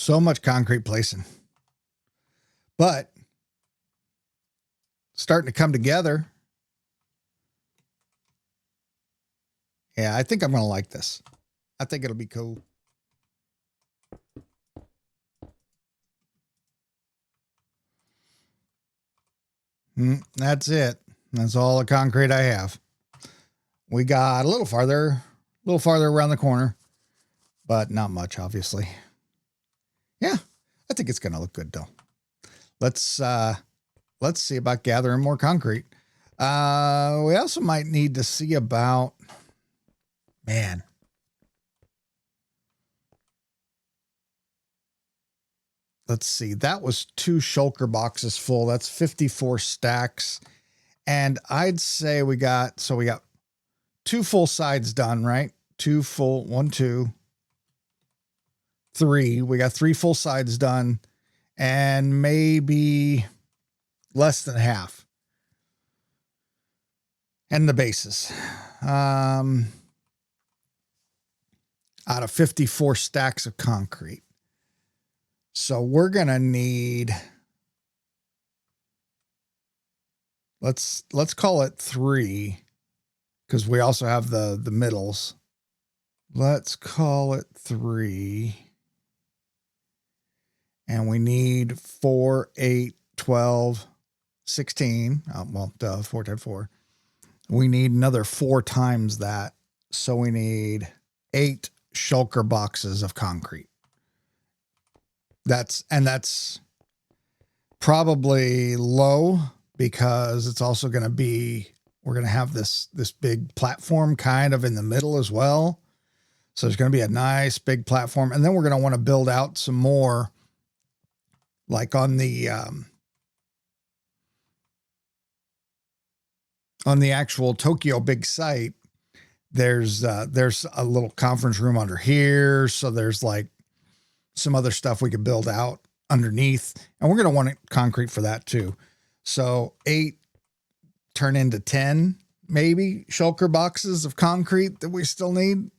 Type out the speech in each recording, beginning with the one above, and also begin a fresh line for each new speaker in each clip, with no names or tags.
So much concrete placing. But starting to come together. Yeah, I think I'm going to like this. I think it'll be cool. That's it. That's all the concrete I have. We got a little farther around the corner, but not much, obviously. Yeah, I think it's going to look good though. Let's see about gathering more concrete. We also might need to see about, man. Let's see. That was 2 shulker boxes full. That's 54 stacks. And I'd say we got 2 full sides done, right? 2 full, 1, 2, 3. We got 3 full sides done and maybe less than half. And the bases. Out of 54 stacks of concrete. So we're going to need, let's call it 3, because we also have the middles. Let's call it 3. And we need 4, 8, 12, 16. Well, 4 times 4. We need another 4 times that. So we need 8 shulker boxes of concrete. That's probably low because it's also going to be, we're going to have this big platform kind of in the middle as well. So there's going to be a nice big platform. And then we're going to want to build out some more, like on the actual Tokyo big site. There's a little conference room under here. So there's like some other stuff we could build out underneath, and we're going to want concrete for that too. So 8 turn into 10, maybe shulker boxes of concrete that we still need.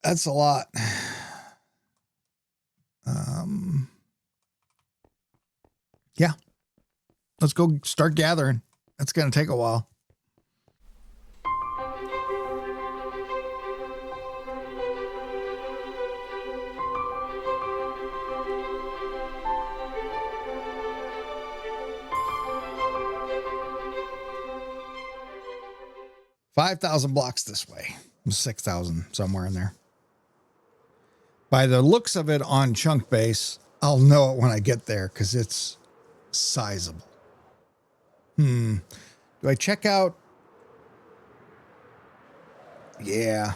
That's a lot. Yeah, let's go start gathering. That's going to take a while. $5,000 blocks this way. 6,000 somewhere in there. By the looks of it on chunk base, I'll know it when I get there because it's sizable. Do I check out? Yeah.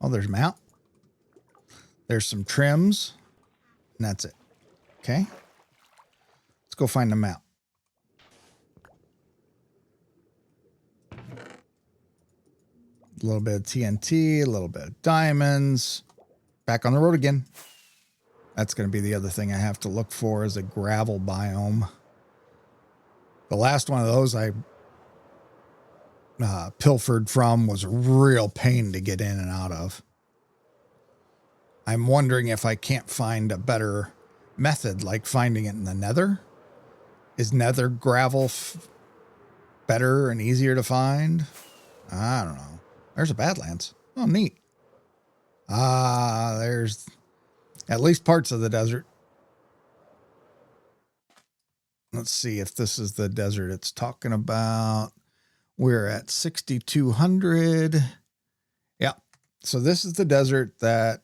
Oh, there's a mount. There's some trims. And that's it. Okay. Let's go find the mount. A little bit of TNT, a little bit of diamonds. Back on the road again. That's going to be the other thing I have to look for is a gravel biome. The last one of those I pilfered from was a real pain to get in and out of. I'm wondering if I can't find a better method, like finding it in the nether. Is nether gravel better and easier to find? I don't know. There's a Badlands. Oh, neat. There's at least parts of the desert. Let's see if this is the desert it's talking about. We're at 6,200. Yeah. So this is the desert that,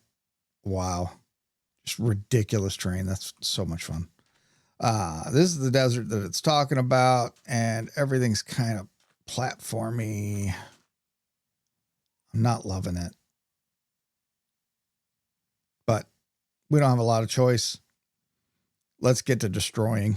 wow, just ridiculous terrain. That's so much fun. This is the desert that it's talking about, and everything's kind of platformy. I'm not loving it. But we don't have a lot of choice. Let's get to destroying.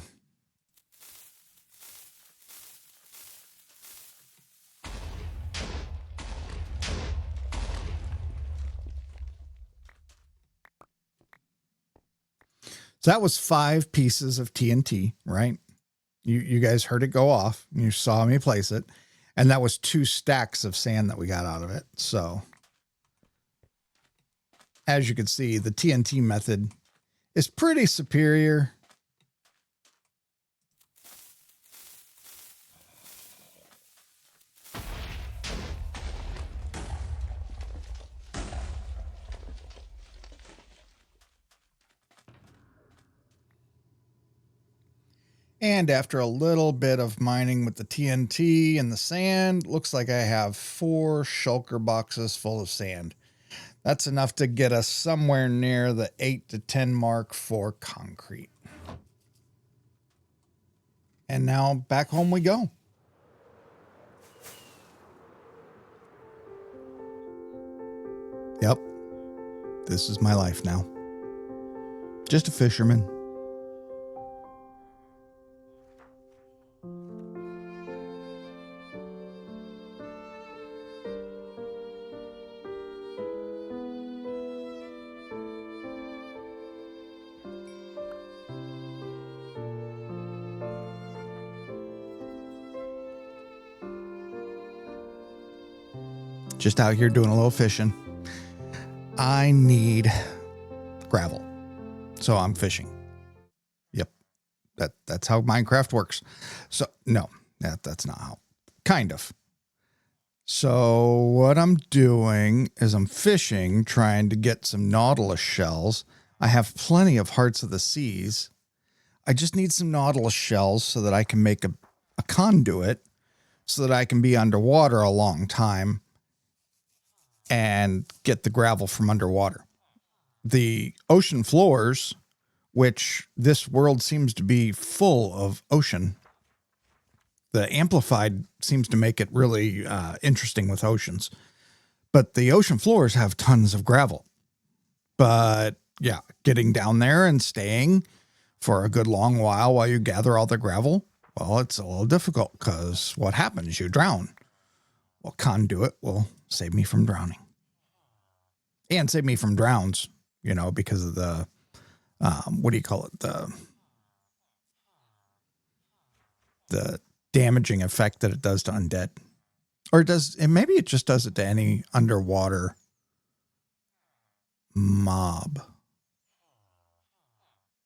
So that was 5 pieces of TNT, right? You guys heard it go off. You saw me place it. And that was 2 stacks of sand that we got out of it. So as you can see, the TNT method is pretty superior. And after a little bit of mining with the TNT and the sand, looks like I have 4 shulker boxes full of sand. That's enough to get us somewhere near the 8 to 10 mark for concrete. And now back home we go. Yep. This is my life now. Just a fisherman. Just out here doing a little fishing. I need gravel, so I'm fishing. Yep, that's how Minecraft works. So no, that's not how. Kind of. So what I'm doing is I'm fishing, trying to get some nautilus shells. I have plenty of hearts of the seas. I just need some nautilus shells so that I can make a conduit, so that I can be underwater a long time and get the gravel from underwater. The ocean floors, which this world seems to be full of ocean, the amplified seems to make it really interesting with oceans. But the ocean floors have tons of gravel. But yeah, getting down there and staying for a good long while you gather all the gravel, well, it's a little difficult because what happens? You drown. Well, conduit will save me from drowning. And save me from drowns, because of the, what do you call it? The damaging effect that it does to undead. Or maybe it just does it to any underwater mob.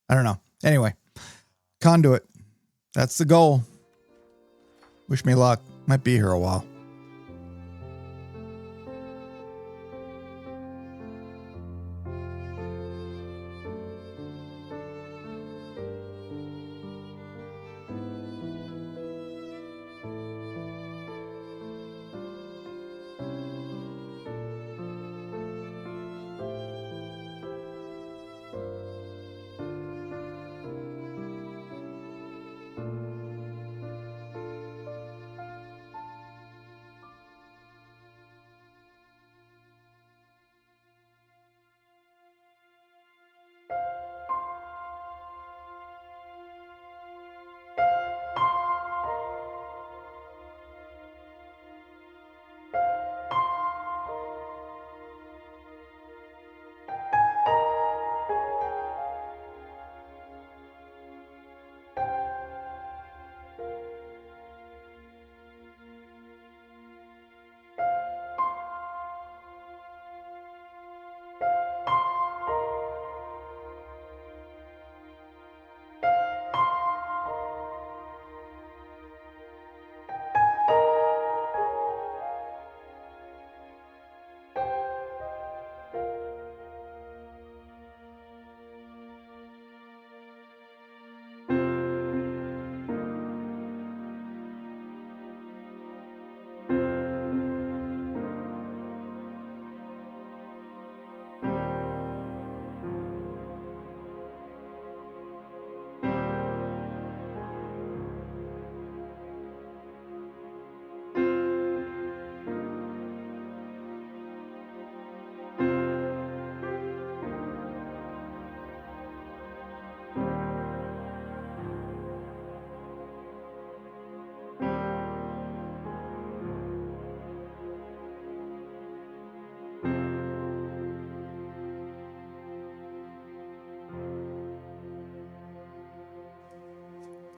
I don't know. Anyway, conduit. That's the goal. Wish me luck. Might be here a while.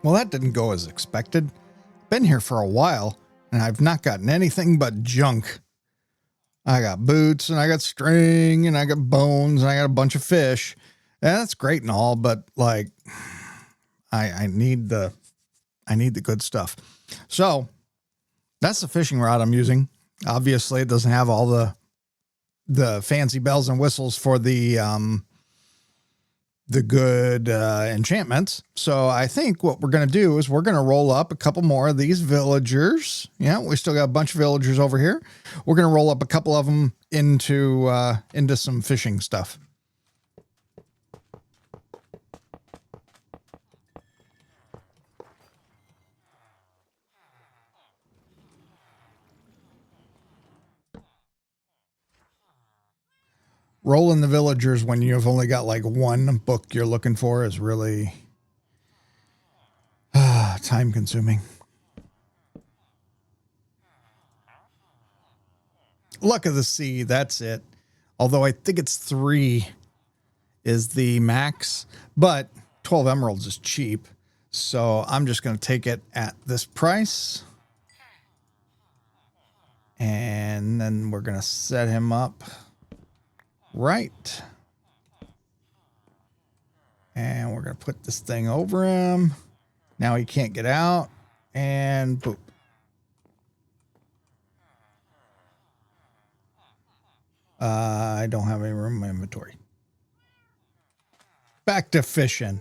Well, that didn't go as expected. Been here for a while, and I've not gotten anything but junk. I got boots and I got string and I got bones and I got a bunch of fish. And that's great and all, but like I need the good stuff. So that's the fishing rod I'm using. Obviously it doesn't have all the fancy bells and whistles for the good enchantments. So I think what we're going to do is we're going to roll up a couple more of these villagers. Yeah, we still got a bunch of villagers over here. We're going to roll up a couple of them into some fishing stuff. Rolling the villagers when you've only got like one book you're looking for is really time consuming. Luck of the Sea, that's it. Although I think it's 3 is the max, but 12 emeralds is cheap. So I'm just going to take it at this price. And then we're going to set him up right. And we're going to put this thing over him. Now he can't get out. And boop. I don't have any room in my inventory. Back to fishing.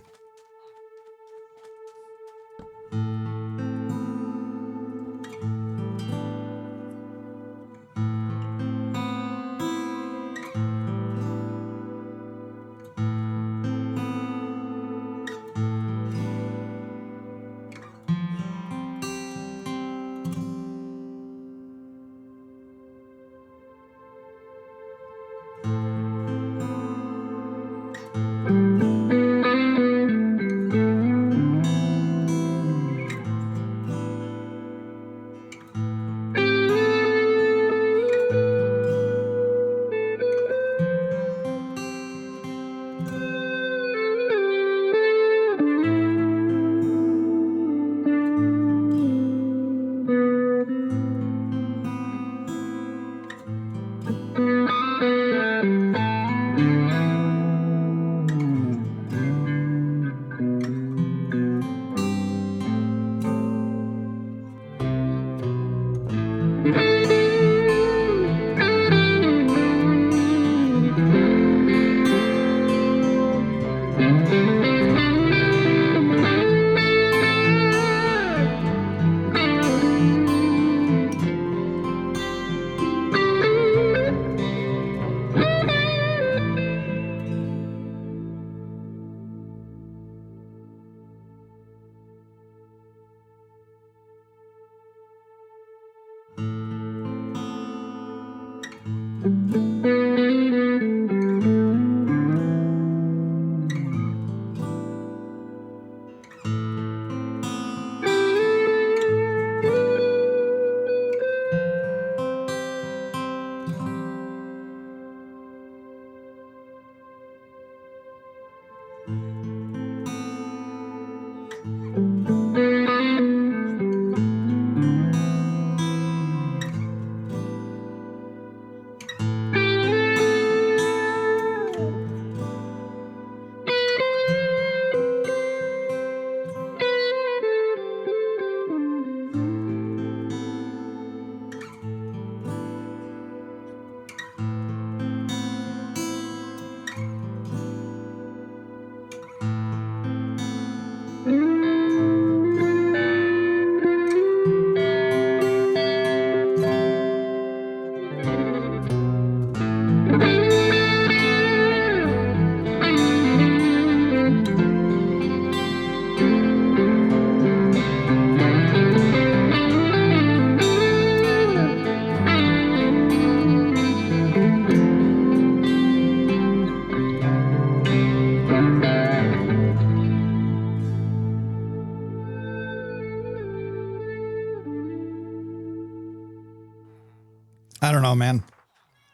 I don't know, man.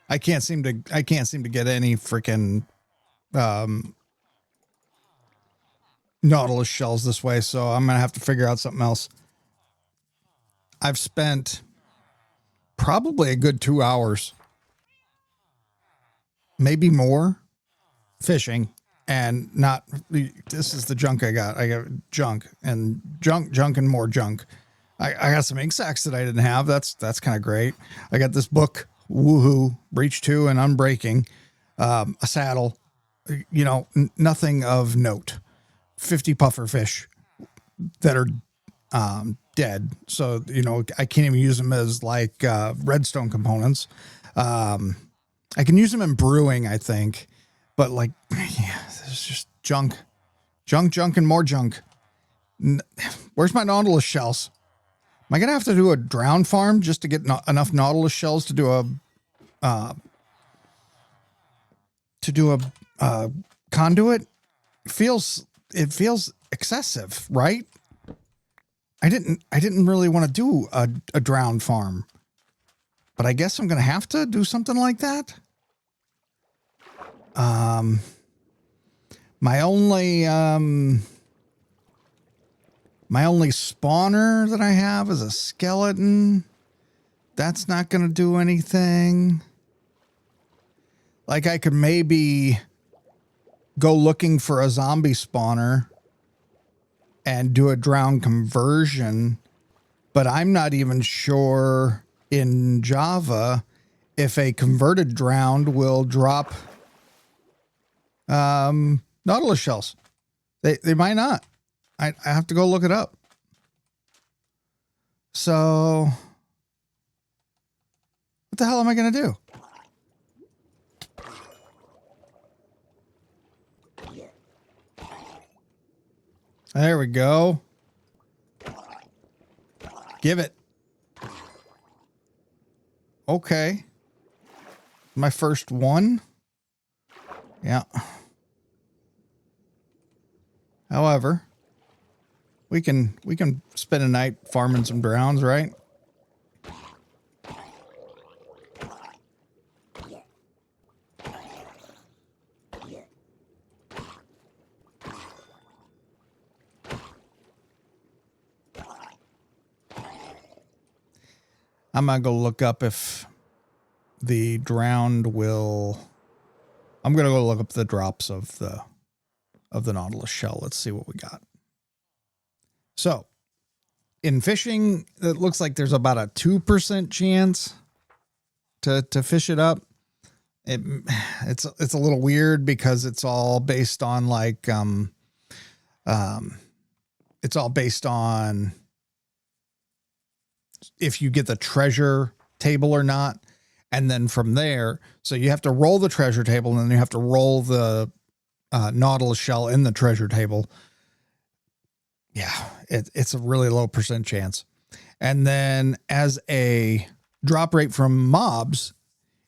I can't seem to get any freaking nautilus shells this way, so I'm gonna have to figure out something else. I've spent probably a good 2 hours maybe more fishing, and not, this is the junk I got. I got junk and junk and more junk. I got some ink sacks that I didn't have. That's kind of great. I got this book, Woohoo, Breach 2 and Unbreaking, a saddle, nothing of note. 50 puffer fish that are dead. So, I can't even use them as like redstone components. I can use them in brewing, I think, but like, yeah, there's just junk, and more junk. Where's my nautilus shells? Am I going to have to do a drown farm just to get enough nautilus shells to do a conduit? It feels excessive, right? I didn't really want to do a drown farm, but I guess I'm going to have to do something like that. My only spawner that I have is a skeleton. That's not going to do anything. Like, I could maybe go looking for a zombie spawner and do a drown conversion, but I'm not even sure in Java if a converted drowned will drop nautilus shells. They might not. I have to go look it up. So what the hell am I going to do? There we go. Give it. Okay. My first one. Yeah. However, we can spend a night farming some drowns, right? I'm gonna go look up if the drowned will. I'm gonna go look up the drops of the nautilus shell. Let's see what we got. So, in fishing, it looks like there's about a 2% chance to fish it up. It's a little weird because it's all based on like it's all based on if you get the treasure table or not. And then from there, so you have to roll the treasure table and then you have to roll the nautilus shell in the treasure table. Yeah, it's a really low percent chance. And then as a drop rate from mobs,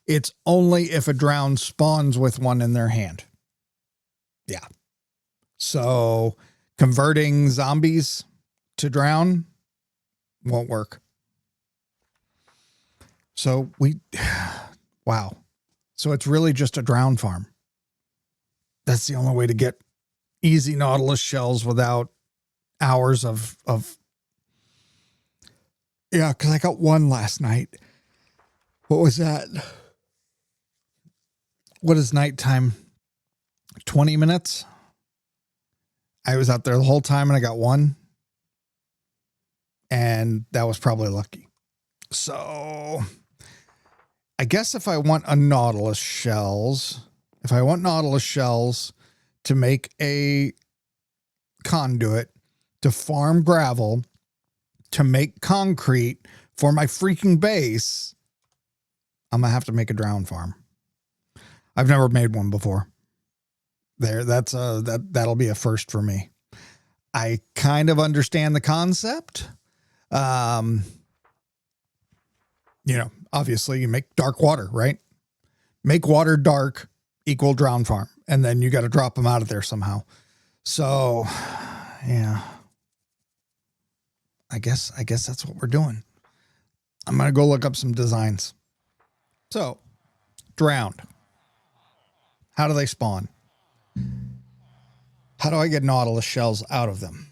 it's only if a drown spawns with one in their hand. Yeah. So converting zombies to drown won't work. So wow. So it's really just a drown farm. That's the only way to get easy nautilus shells without hours of yeah, because I got one last night. What was that? What is nighttime? 20 minutes? I was out there the whole time and I got one. And that was probably lucky. So I guess if I want nautilus shells to make a conduit, to farm gravel, to make concrete for my freaking base, I'm gonna have to make a drown farm. I've never made one before. That'll be a first for me. I kind of understand the concept. Obviously you make dark water, right? Make water dark equal drown farm. And then you got to drop them out of there somehow. So yeah, I guess that's what we're doing. I'm going to go look up some designs. So drowned. How do they spawn? How do I get nautilus shells out of them?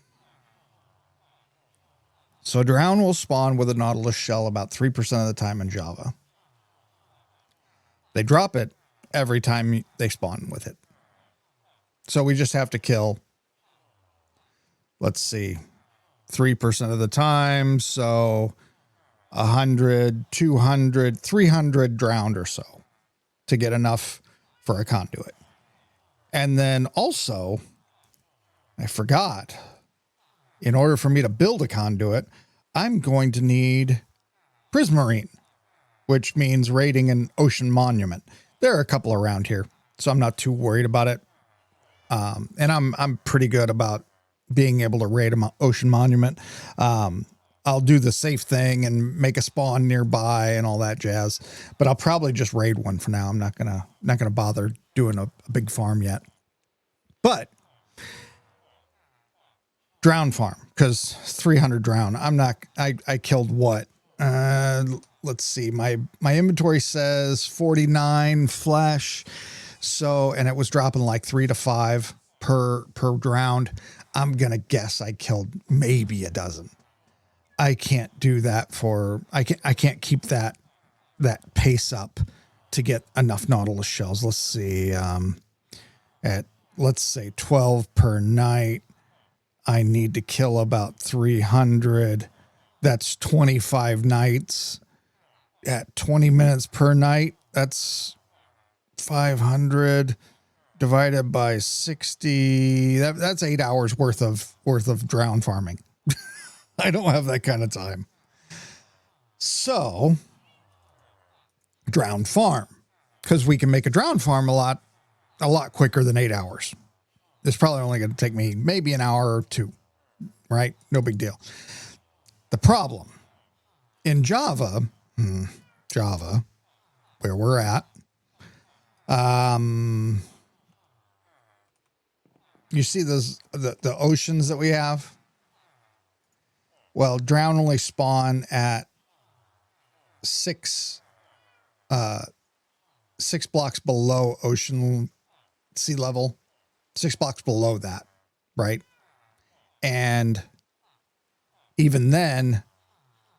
So drown will spawn with a nautilus shell about 3% of the time in Java. They drop it every time they spawn with it. So we just have to kill, let's see, 3% of the time. So 100, 200, 300 drowned or so to get enough for a conduit. And then also, I forgot, in order for me to build a conduit, I'm going to need prismarine, which means raiding an ocean monument. There are a couple around here, so I'm not too worried about it. And I'm pretty good about being able to raid an ocean monument. I'll do the safe thing and make a spawn nearby and all that jazz, but I'll probably just raid one for now. I'm not gonna bother doing a big farm yet. But drown farm, because 300 drown. I killed what? Let's see. My inventory says 49 flesh. So, and it was dropping like 3 to 5 per drowned. I'm going to guess I killed maybe a dozen. I can't do that I can't keep that pace up to get enough nautilus shells. Let's see. Let's say 12 per night. I need to kill about 300. That's 25 nights at 20 minutes per night. That's 500 divided by 60. That's 8 hours worth of drown farming. I don't have that kind of time. So drown farm, because we can make a drown farm a lot quicker than 8 hours. It's probably only going to take me maybe an hour or two, right? No big deal. The problem in Java, where we're at, you see the oceans that we have? Well, drown only spawn at 6 blocks below ocean sea level, 6 blocks below that, right? And even then,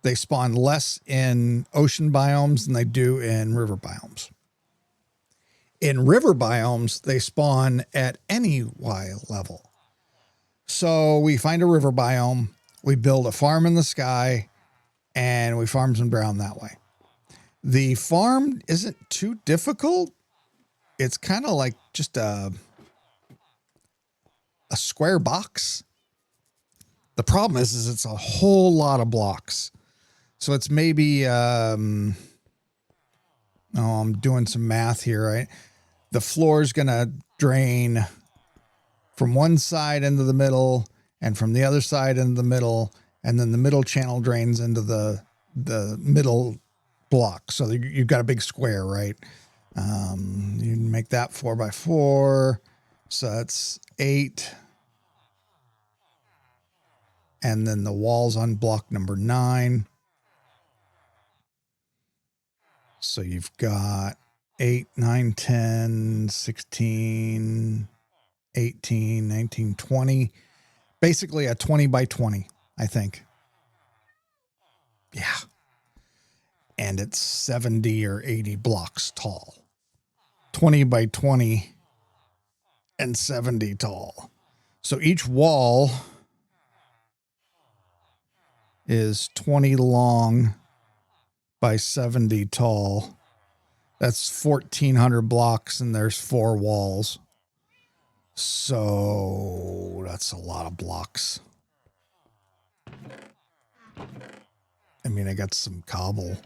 they spawn less in ocean biomes than they do in river biomes. In river biomes, they spawn at any Y level. So we find a river biome, we build a farm in the sky, and we farm some drown that way. The farm isn't too difficult. It's kind of like just a square box. The problem is it's a whole lot of blocks. So it's maybe, I'm doing some math here, right? The floor is going to drain from one side into the middle and from the other side into the middle. And then the middle channel drains into the middle block. So you've got a big square, right? You make that 4 by 4. So that's 8. And then the walls on block number 9. So you've got 8, 9, 10, 16, 18, 19, 20. Basically a 20 by 20, I think. Yeah. And it's 70 or 80 blocks tall. 20 by 20 and 70 tall. So each wall is 20 long by 70 tall. That's 1,400 blocks, and there's 4 walls. So that's a lot of blocks. I mean, I got some cobble.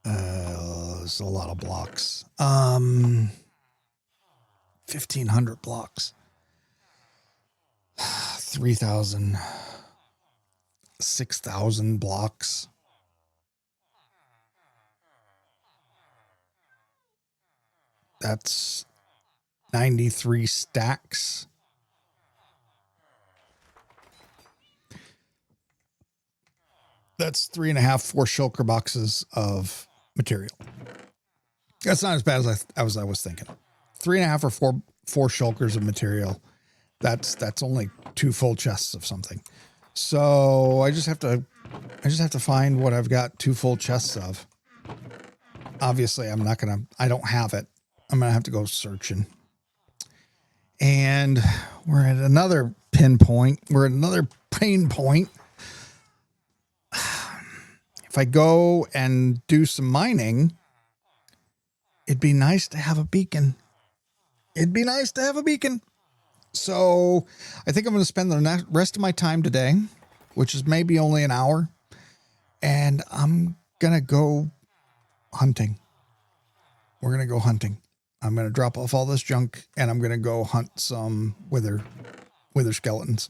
There's a lot of blocks. 1,500 blocks. 3,000. 6,000 blocks. That's 93 stacks. That's 3.5, 4 shulker boxes of material. That's not as bad as I was thinking. 3.5 or 4 shulkers of material. That's only 2 full chests of something. So I just have to find what I've got 2 full chests of. obviously I don't have it. I'm going to have to go searching. And we're at another pinpoint. We're at another pain point. If I go and do some mining, it'd be nice to have a beacon. It'd be nice to have a beacon. So I think I'm going to spend the rest of my time today, which is maybe only an hour, and I'm going to go hunting. We're going to go hunting. I'm going to drop off all this junk, and I'm going to go hunt some wither skeletons.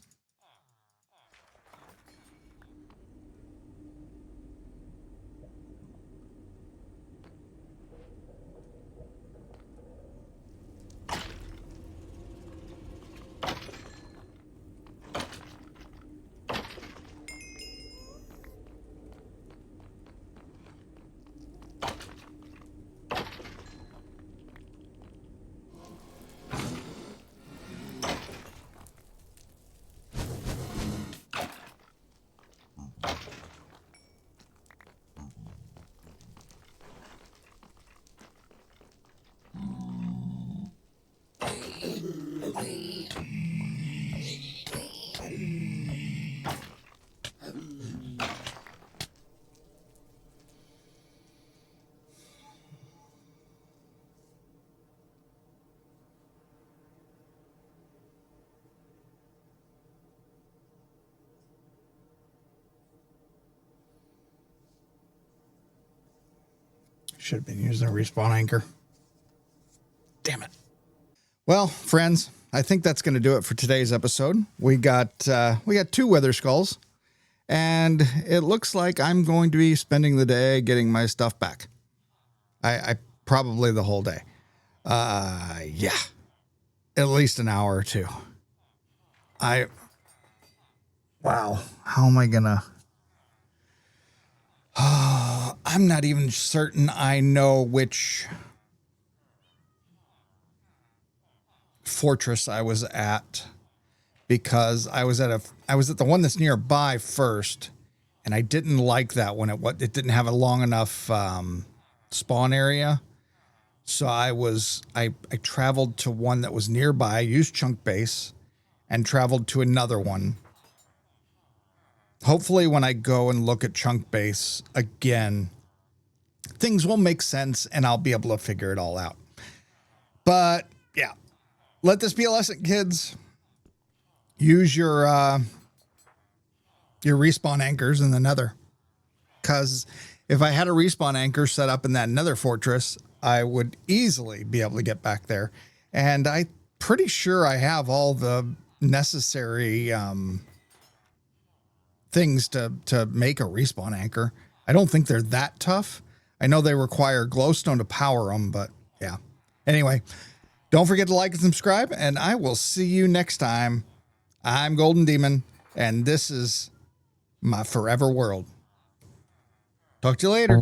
Should have been using a respawn anchor. Damn it. Well, friends, I think that's going to do it for today's episode. We got 2 wither skulls, and it looks like I'm going to be spending the day getting my stuff back. I probably the whole day. Yeah, at least an hour or 2. Wow. How am I gonna? I'm not even certain I know which fortress I was at, because I was at the one that's nearby first, and I didn't like that one. It didn't have a long enough spawn area, so I traveled to one that was nearby, used chunk base, and traveled to another one. Hopefully when I go and look at chunk base again, things will make sense and I'll be able to figure it all out. But yeah, let this be a lesson, kids. Use your respawn anchors in the nether. Because if I had a respawn anchor set up in that nether fortress, I would easily be able to get back there. And I'm pretty sure I have all the necessary things to make a respawn anchor. I don't think they're that tough. I know they require glowstone to power them, but yeah. Anyway, don't forget to like and subscribe, and I will see you next time. I'm Golden Demon, and this is my forever world. Talk to you later.